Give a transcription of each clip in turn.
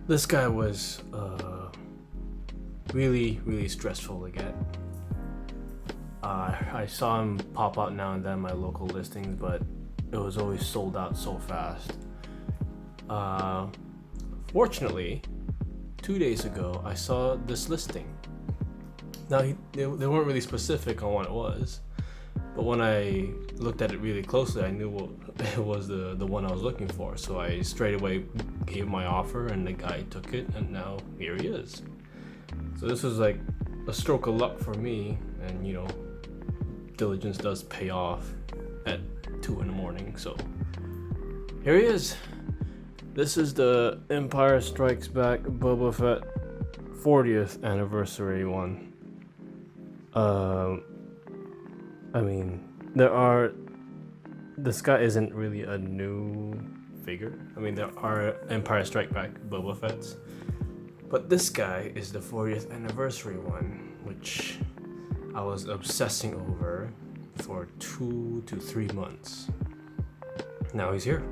This guy was really, really stressful to get. I saw him pop out now and then my local listings, but it was always sold out so fast. Fortunately, 2 days ago, I saw this listing. Now, they weren't really specific on what it was, but when I looked at it really closely, I knew what it was the one I was looking for. So I straight away gave my offer, and the guy took it, and now here he is. So this was like a stroke of luck for me, and diligence does pay off at 2 in the morning. So here he is. This is the Empire Strikes Back Boba Fett 40th anniversary one. This guy isn't really a new figure. There are Empire Strike Back Boba Fett's, but this guy is the 40th anniversary one, which I was obsessing over for 2 to 3 months. Now he's here.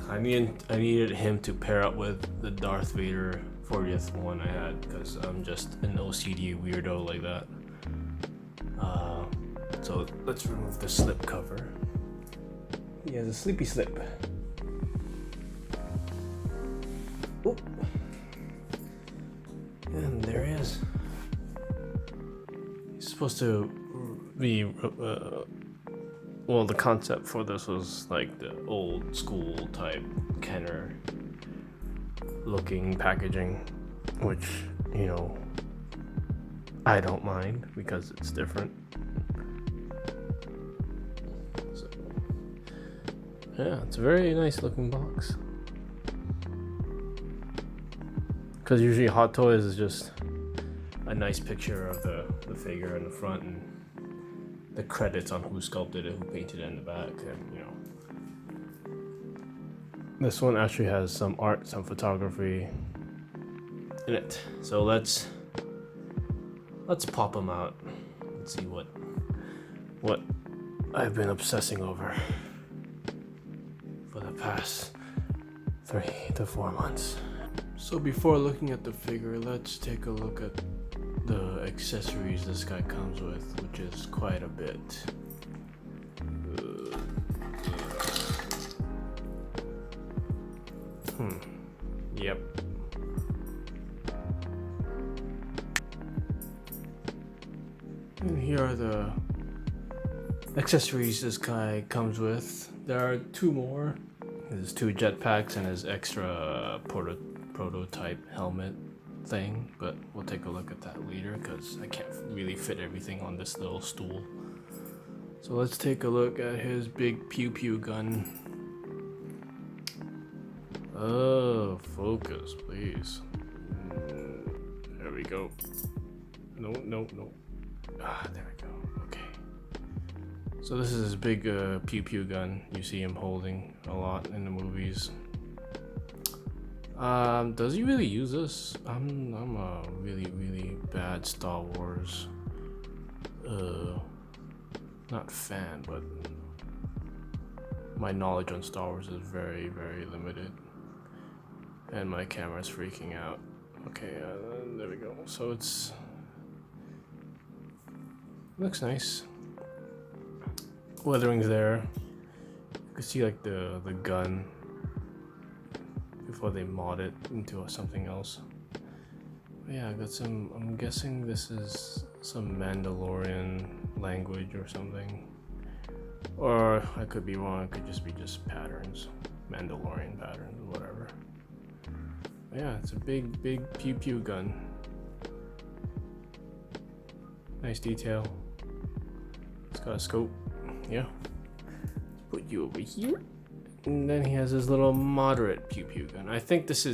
I needed him to pair up with the Darth Vader 40th one I had, because I'm just an OCD weirdo like that. So let's remove the slip cover. He has a sleepy slip. Oop. And there he is. He's supposed to be the concept for this was like the old school type Kenner looking packaging, which I don't mind because it's different. So yeah, it's a very nice looking box, because usually Hot Toys is just a nice picture of the figure in the front and the credits on who sculpted it, who painted it in the back, and this one actually has some art, some photography in it. So let's pop them out and see what I've been obsessing over for the past 3 to 4 months. So before looking at the figure, let's take a look at the accessories this guy comes with, which is quite a bit. Yep. And here are the accessories this guy comes with. There are 2 more. There's 2 jetpacks and his extra prototype helmet thing, but we'll take a look at that later because I can't really fit everything on this little stool. So let's take a look at his big pew pew gun. Oh, focus, please. There we go. No. There we go. Okay. So this is his big pew pew gun. You see him holding a lot in the movies. Does he really use this? I'm a really bad Star Wars not fan, but my knowledge on Star Wars is very, very limited, and my camera's freaking out. Okay, there we go. So looks nice. Weathering's there. You can see like the gun before they mod it into something else. But yeah, I got some. I'm guessing this is some Mandalorian language or something, or I could be wrong. It could just be patterns, Mandalorian patterns, or whatever. But yeah, it's a big pew pew gun. Nice detail. It's got a scope. Yeah. Let's put you over here. And then he has his little moderate pew pew gun. I think this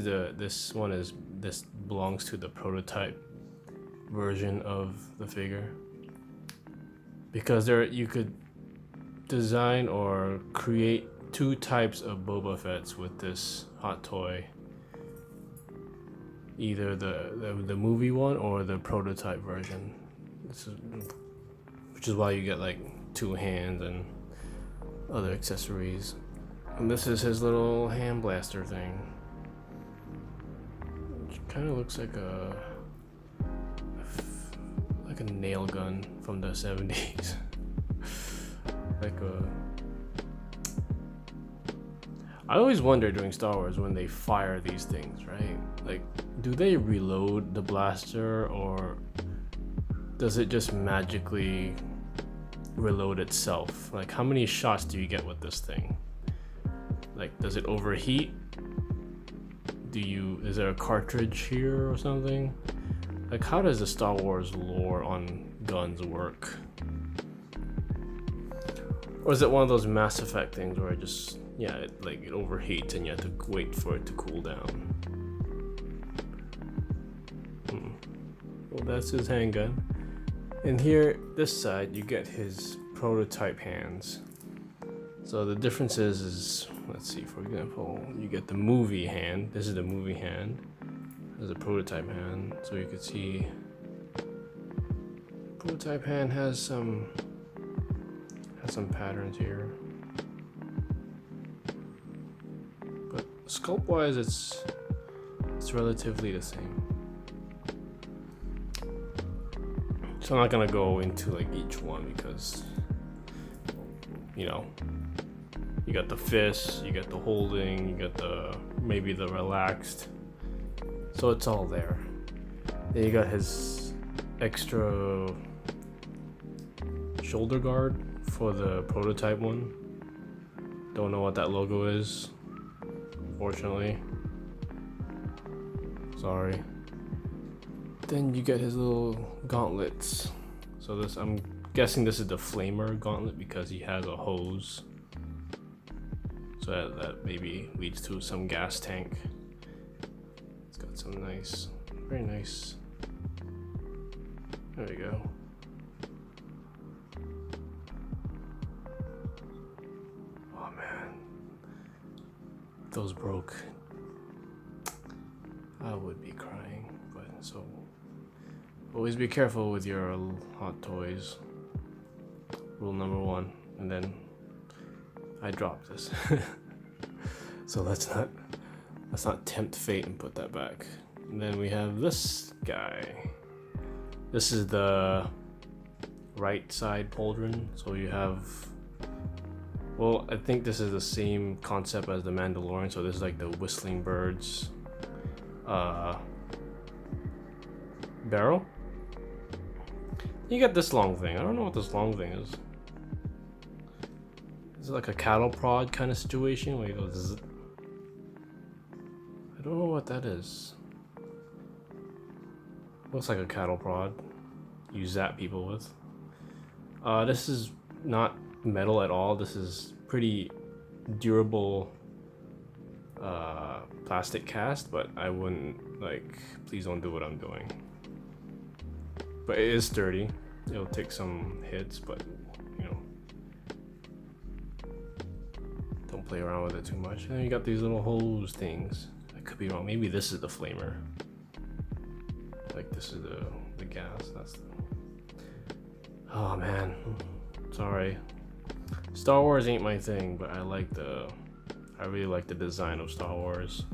belongs to the prototype version of the figure, because you could design or create 2 types of Boba Fett's with this hot toy, either the movie one or the prototype version. Which is why you get like 2 hands and other accessories. And this is his little hand blaster thing. Kind of looks like a nail gun from the 70s. I always wonder during Star Wars when they fire these things, right? Like, do they reload the blaster, or does it just magically reload itself? Like, how many shots do you get with this thing? Like, does it overheat? Is there a cartridge here or something? Like, how does the Star Wars lore on guns work? Or is it one of those Mass Effect things where it just, it overheats and you have to wait for it to cool down? Well, that's his handgun. And here, this side, you get his prototype hands. So the difference is, let's see, for example, you get the movie hand. This is the movie hand. There's a prototype hand, so you can see prototype hand has some patterns here, but sculpt wise it's relatively the same. So I'm not gonna go into like each one because you got the fist, you got the holding, you got maybe the relaxed. So it's all there. Then you got his extra shoulder guard for the prototype one. Don't know what that logo is, unfortunately. Sorry. Then you get his little gauntlets. So I'm guessing this is the flamer gauntlet because he has a hose. So that maybe leads to some gas tank. Got some very nice. There we go. Oh man, if those broke, I would be crying. But so, always be careful with your hot toys. Rule number 1. And then I dropped this, so let's not tempt fate and put that back. And then we have this guy. This is the right side pauldron. So you have, well, I think this is the same concept as the Mandalorian. So this is like the whistling birds barrel. You get this long thing. I don't know what this long thing is. Is it like a cattle prod kind of situation where you go zzz? I don't know what that is. Looks like a cattle prod you zap people with. This is not metal at all. This is pretty durable plastic cast, but I wouldn't, please don't do what I'm doing. But it is sturdy. It'll take some hits, but don't play around with it too much. And then you got these little hose things. I could be wrong. Maybe this is the flamer. Like this is the gas. Oh man, sorry. Star Wars ain't my thing, but I really like the design of Star Wars.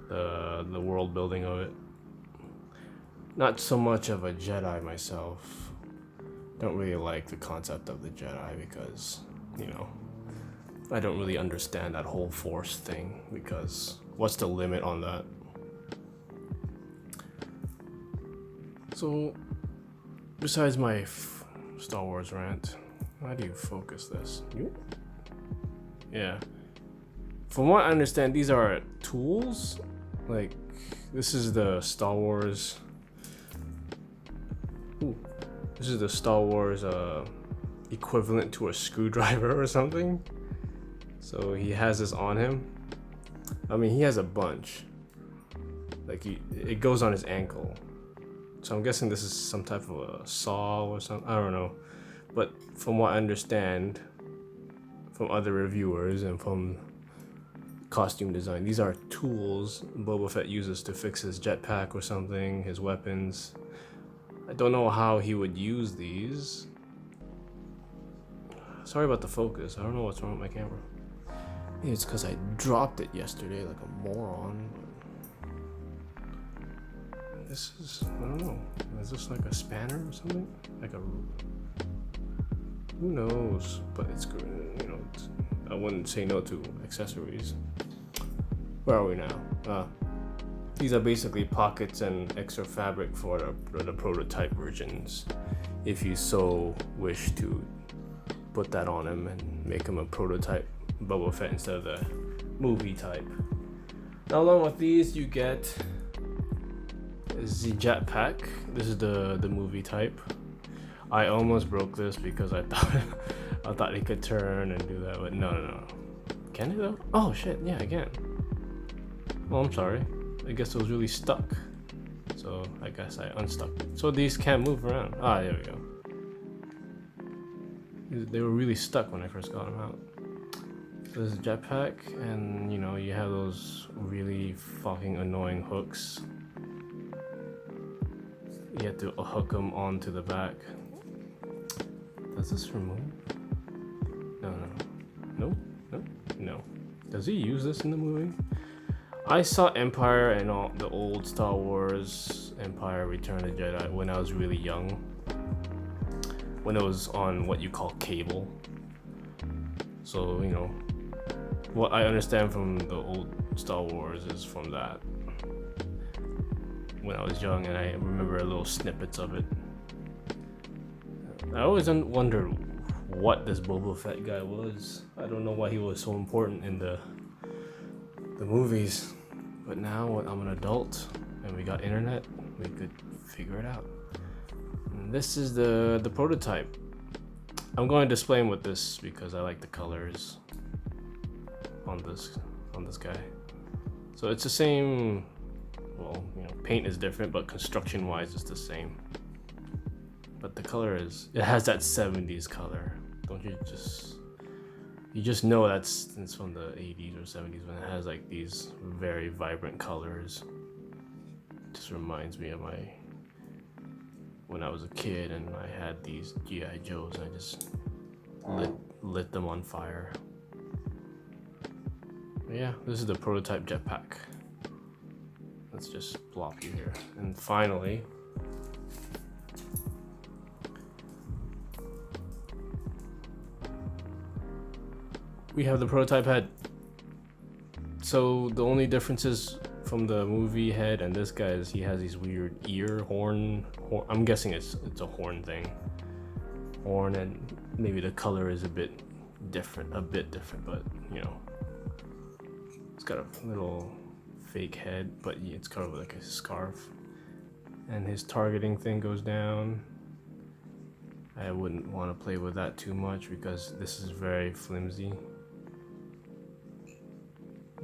The world building of it. Not so much of a Jedi myself. Don't really like the concept of the Jedi because, I don't really understand that whole Force thing, because what's the limit on that? So, besides my Star Wars rant, how do you focus this? Yeah. From what I understand, these are tools. Like, this is the Star Wars. This is the Star Wars equivalent to a screwdriver or something. So he has this on him. I mean, he has a bunch. Like it goes on his ankle. So I'm guessing this is some type of a saw or something. I don't know. But from what I understand from other reviewers and from costume design, these are tools Boba Fett uses to fix his jetpack or something, his weapons. I don't know how he would use these. Sorry about the focus. I don't know what's wrong with my camera. Maybe it's because I dropped it yesterday like a moron. This is, I don't know. Is this like a spanner or something? Like a, who knows? But it's good, you know. I wouldn't say no to accessories. Where are we now? These are basically pockets and extra fabric for the prototype versions. If you so wish to put that on him and make him a prototype Boba Fett instead of the movie type. Now, along with these, you get the jetpack. This is the movie type. I almost broke this because I thought it could turn and do that, but no. Can it though? Oh shit, yeah, again. Oh, I'm sorry. I guess it was really stuck. So I guess I unstuck it. So these can't move around. Ah, there we go. They were really stuck when I first got them out. This is a jetpack, and you know, you have those really fucking annoying hooks. You have to hook them onto the back. Does this remove? No. Does he use this in the movie? I saw Empire and all the old Star Wars, Empire, Return of the Jedi, when I was really young. When it was on what you call cable. So, you know, what I understand from the old Star Wars is from that. When I was young, and I remember little snippets of it. I always wondered what this Boba Fett guy was. I don't know why he was so important in the movies. But now I'm an adult and we got internet, we could figure it out. And this is the prototype. I'm going to display him with this because I like the colors on this guy. So it's the same, well, you know, paint is different, but construction wise it's the same. But the color it has that 70s color. Don't you just know it's from the 80s or 70s when it has like these very vibrant colors. It just reminds me of when I was a kid and I had these G.I. Joes and I just lit them on fire. But yeah, this is the prototype jetpack. Let's just plop you here. And finally, we have the prototype head. So the only differences from the movie head and this guy is he has these weird horn. I'm guessing it's a horn thing. Horn, and maybe the color is a bit different, but you know, it's got a little fake head, but it's covered with like a scarf. And his targeting thing goes down. I wouldn't want to play with that too much because this is very flimsy.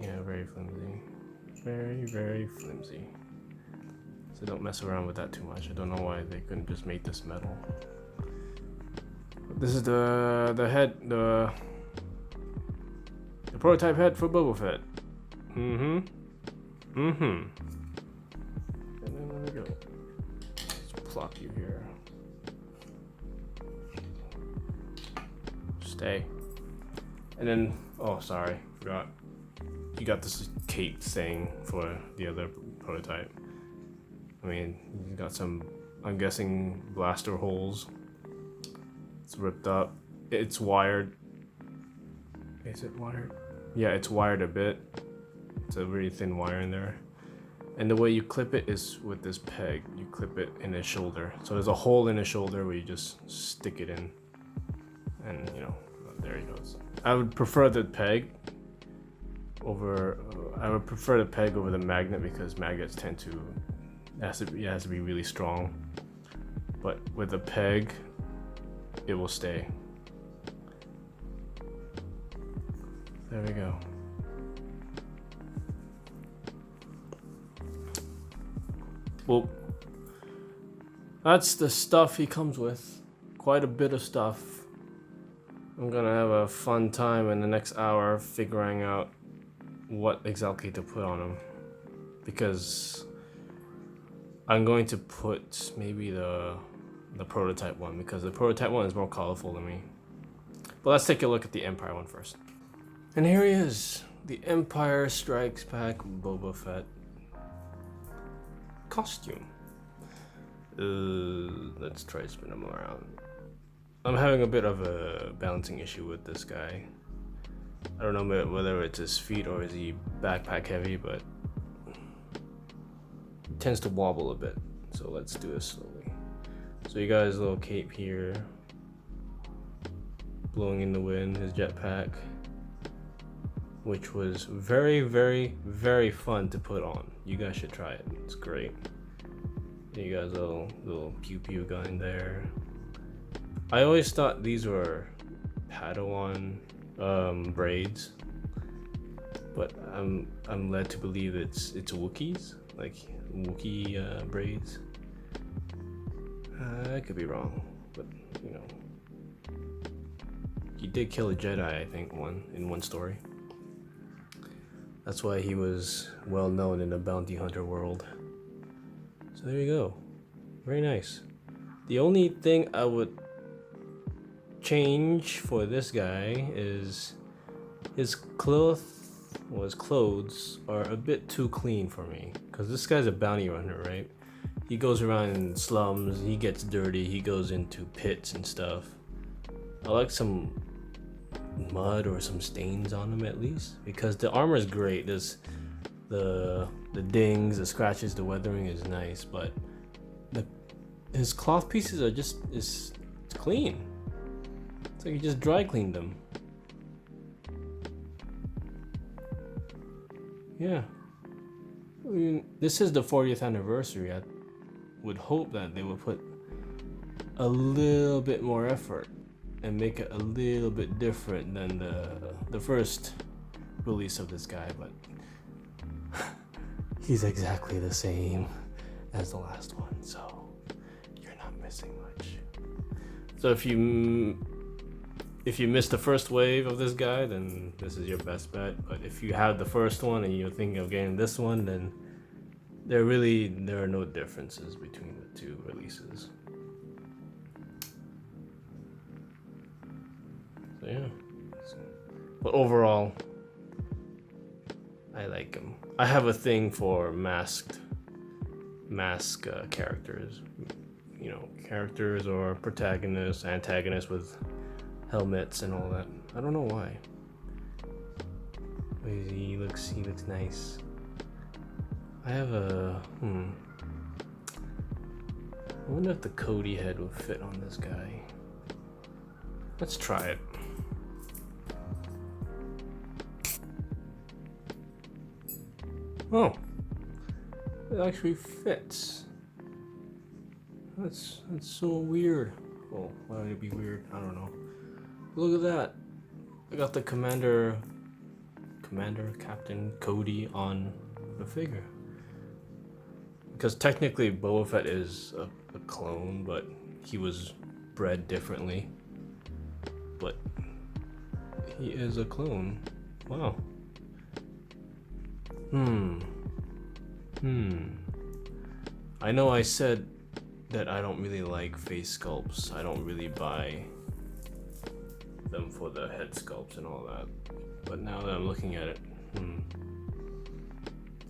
Yeah, very flimsy. Very flimsy. So don't mess around with that too much. I don't know why they couldn't just make this metal. But this is the head, the prototype head for Boba Fett. And then there we go. Let's plop you here. Stay. And then, oh sorry, forgot. You got this cape thing for the other prototype. I mean, you got some, I'm guessing, blaster holes. It's ripped up. It's wired. Is it wired? Yeah, it's wired a bit. It's a really thin wire in there. And the way you clip it is with this peg. You clip it in his shoulder. So there's a hole in his shoulder where you just stick it in. And, you know, there he goes. I would prefer the peg over the magnet because magnets tend to, it has to be really strong. But with the peg, it will stay. There we go. Well, that's the stuff he comes with. Quite a bit of stuff. I'm gonna have a fun time in the next hour figuring out what exactly to put on him, because I'm going to put maybe the prototype one, because the prototype one is more colorful than me. But let's take a look at the Empire one first. And here he is, the Empire Strikes Back Boba Fett costume. Let's try spin him around. I'm having a bit of a balancing issue with this guy. I don't know whether it's his feet or is he backpack heavy, but it tends to wobble a bit. So let's do this slowly. So you got his little cape here, blowing in the wind, his jetpack, which was very, very, very fun to put on. You guys should try it. It's great. You guys little pew pew gun there. I always thought these were Padawan braids, but I'm led to believe it's Wookiees, like Wookiee braids. I could be wrong, but you know, he did kill a Jedi, I think, in one story. That's why he was well known in the bounty hunter world. So there you go. Very nice. The only thing I would change for this guy is his clothes are a bit too clean for me. Because this guy's a bounty hunter, right? He goes around in slums, he gets dirty, he goes into pits and stuff. I like some mud or some stains on him at least, because the armor is great. There's the dings, the scratches, the weathering is nice, but his cloth pieces are just it's clean. It's like you just dry cleaned them. Yeah, I mean, this is the 40th anniversary. I would hope that they would put a little bit more effort and make it a little bit different than the first release of this guy, but he's exactly the same as the last one, so you're not missing much. So if you missed the first wave of this guy, then this is your best bet. But if you have the first one and you're thinking of getting this one, then there are no differences between the two releases. So yeah, but overall, I like him. I have a thing for mask characters, you know, characters or protagonists, antagonists with helmets and all that. I don't know why. He looks nice. I have a I wonder if the Cody head would fit on this guy. Let's try it. Oh, it actually fits. That's so weird. Oh, why would it be weird? I don't know. Look at that. I got the Commander Captain Cody on the figure. Because technically Boba Fett is a clone, but he was bred differently. But he is a clone. Wow. I know I said that I don't really like face sculpts. I don't really buy them for the head sculpts and all that. But now that I'm looking at it,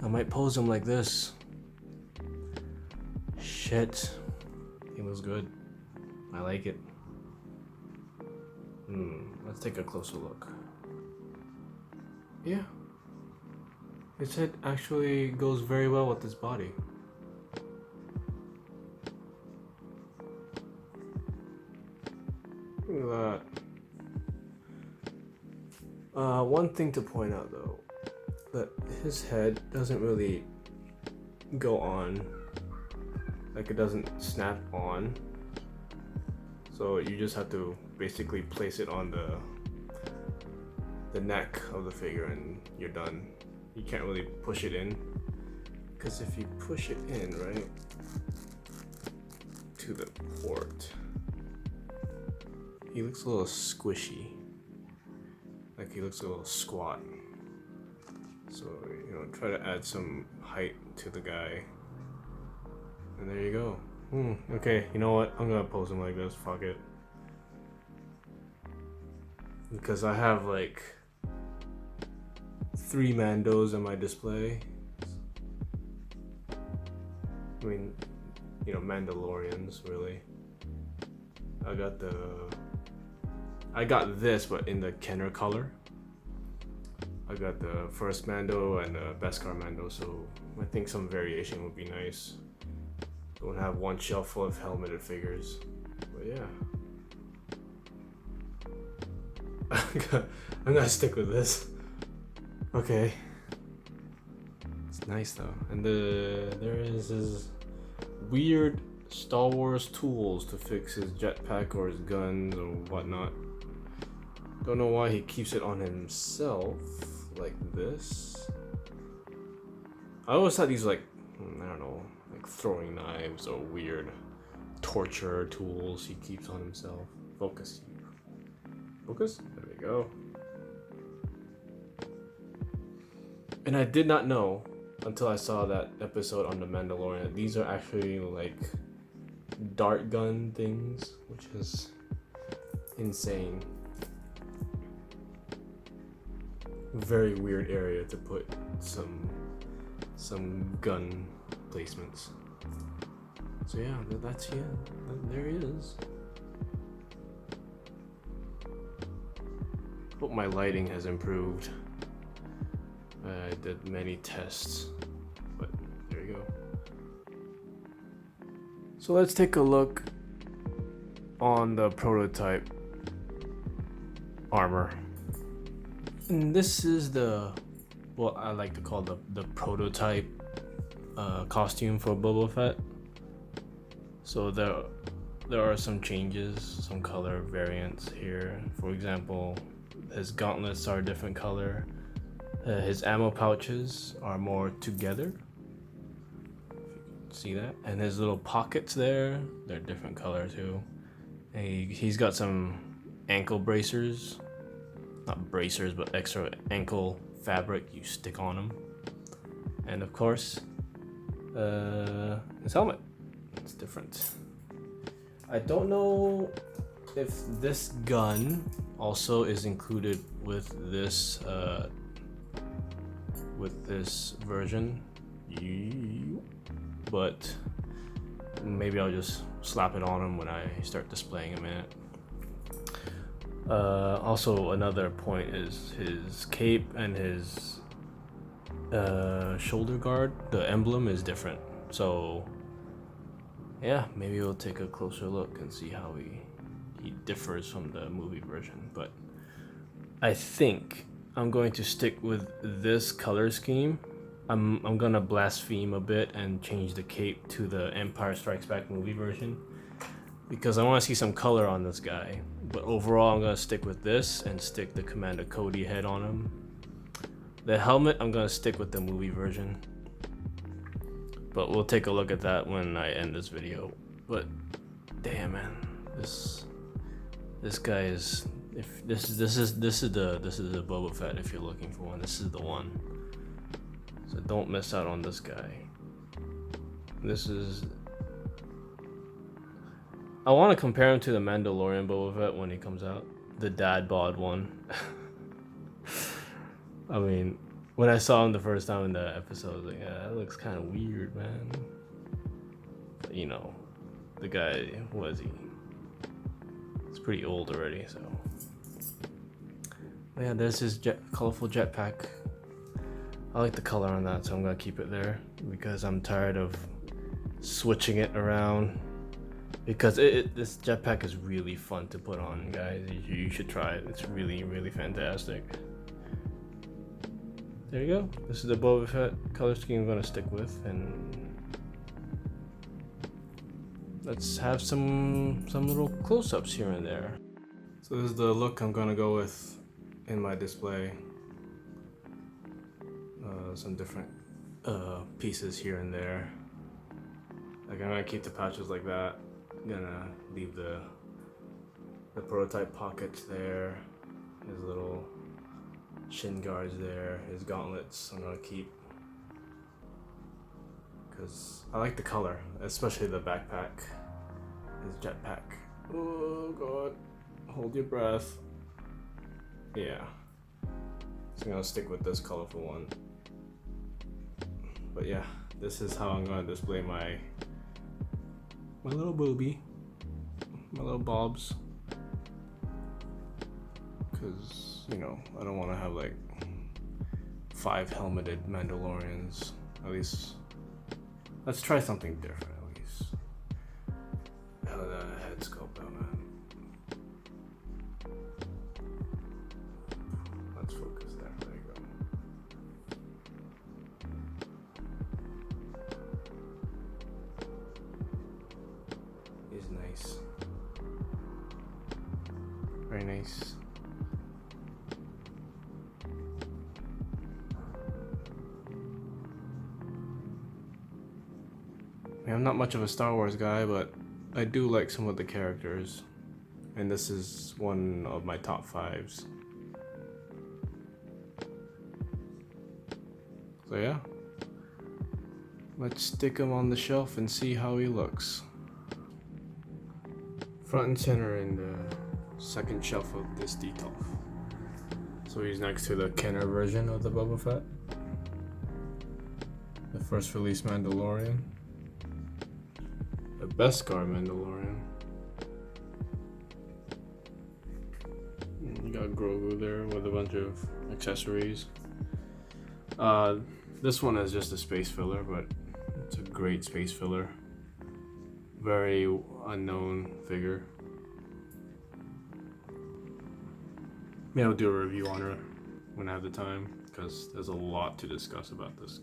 I might pose him like this. Shit. He looks good. I like it. Let's take a closer look. Yeah. His head actually goes very well with his body. Look at that. One thing to point out though, that his head doesn't really go on, like it doesn't snap on. So you just have to basically place it on the neck of the figure and you're done. You can't really push it in, because if you push it in right to the port, he looks a little squishy, like he looks a little squat. So, you know, try to add some height to the guy, and there you go. Okay, you know what, I'm gonna pose him like this, fuck it, because I have like 3 Mandos in my display. I mean, Mandalorians really. I got this, but in the Kenner color. I got the first Mando and the Beskar Mando, so I think some variation would be nice. Don't have one shelf full of helmeted figures, but yeah. I'm gonna stick with this. Okay. It's nice though, and there is his weird Star Wars tools to fix his jetpack or his guns or whatnot. Don't know why he keeps it on himself like this. I always thought these were like, I don't know, like throwing knives or weird torture tools he keeps on himself. Focus. Focus? There we go. And I did not know until I saw that episode on The Mandalorian. These are actually like dart gun things, which is insane. Very weird area to put some gun placements. So yeah, there he is. Hope my lighting has improved. I did many tests, but there you go. So let's take a look on the prototype armor. And this is what I like to call the prototype costume for Boba Fett. So there are some changes, some color variants here. For example, his gauntlets are a different color. His ammo pouches are more together. See that? And his little pockets there, they're different color too. And he's got some ankle bracers. Not bracers, but extra ankle fabric you stick on him. And of course, his helmet. It's different. I don't know if this gun also is included with this version, but maybe I'll just slap it on him when I start displaying him in it. Also, another point is his cape and his shoulder guard. The emblem is different, so yeah, maybe we'll take a closer look and see how he differs from the movie version. But I think I'm going to stick with this color scheme. I'm gonna blaspheme a bit and change the cape to the Empire Strikes Back movie version because I want to see some color on this guy. But overall, I'm gonna stick with this and stick the Commander Cody head on him. The helmet, I'm gonna stick with the movie version. But we'll take a look at that when I end this video. But damn, man, this guy is. If this is the Boba Fett. If you're looking for one, this is the one. So don't miss out on this guy. This is. I want to compare him to the Mandalorian Boba Fett when he comes out, the dad bod one. I mean, when I saw him the first time in the episode, I was like, yeah, that looks kind of weird, man. But, the guy, what is he? He's pretty old already, so. But yeah, there's his colorful jetpack. I like the color on that, so I'm gonna keep it there because I'm tired of switching it around. Because this jetpack is really fun to put on, guys. You should try it. It's really, really fantastic. There you go. This is the Boba Fett color scheme I'm gonna stick with, and let's have some little close-ups here and there. So this is the look I'm gonna go with in my display. Some different pieces here and there. Like I'm gonna keep the pouches like that. Gonna leave the prototype pockets there, his little shin guards there, his gauntlets I'm gonna keep because I like the color, especially the backpack, his jetpack. Oh god, hold your breath. Yeah, so I'm gonna stick with this colorful one. But yeah, this is how I'm gonna display my my little booby, my little bobs. Because, you know, I don't want to have like 5 helmeted Mandalorians. At least, let's try something different at least. Hell, that head sculpt though, man. Let's focus there. There you go. He's nice. Very nice. I'm not much of a Star Wars guy, but I do like some of the characters, and this is one of my top 5s. So yeah, let's stick him on the shelf and see how he looks. Front and center in the second shelf of this detail. So he's next to the Kenner version of the Boba Fett, the first release Mandalorian. The Beskar Mandalorian. You got Grogu there with a bunch of accessories. This one is just a space filler, but it's a great space filler. Very unknown figure. Maybe I'll do a review on her when I have the time, because there's a lot to discuss about this.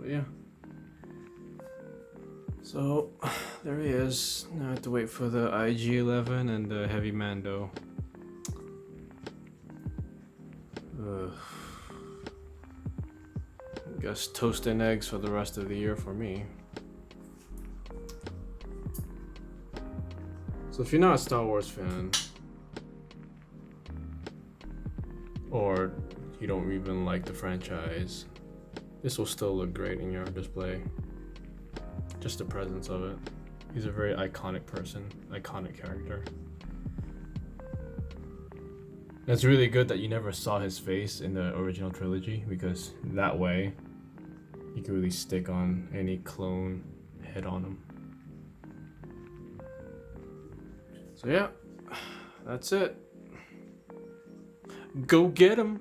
But yeah. So, there he is. Now I have to wait for the IG-11 and the Heavy Mando. I guess toast and eggs for the rest of the year for me. So if you're not a Star Wars fan, or you don't even like the franchise, this will still look great in your display. Just the presence of it. He's a very iconic person, iconic character. It's really good that you never saw his face in the original trilogy, because that way you could really stick on any clone head on him. So yeah, that's it. Go get him!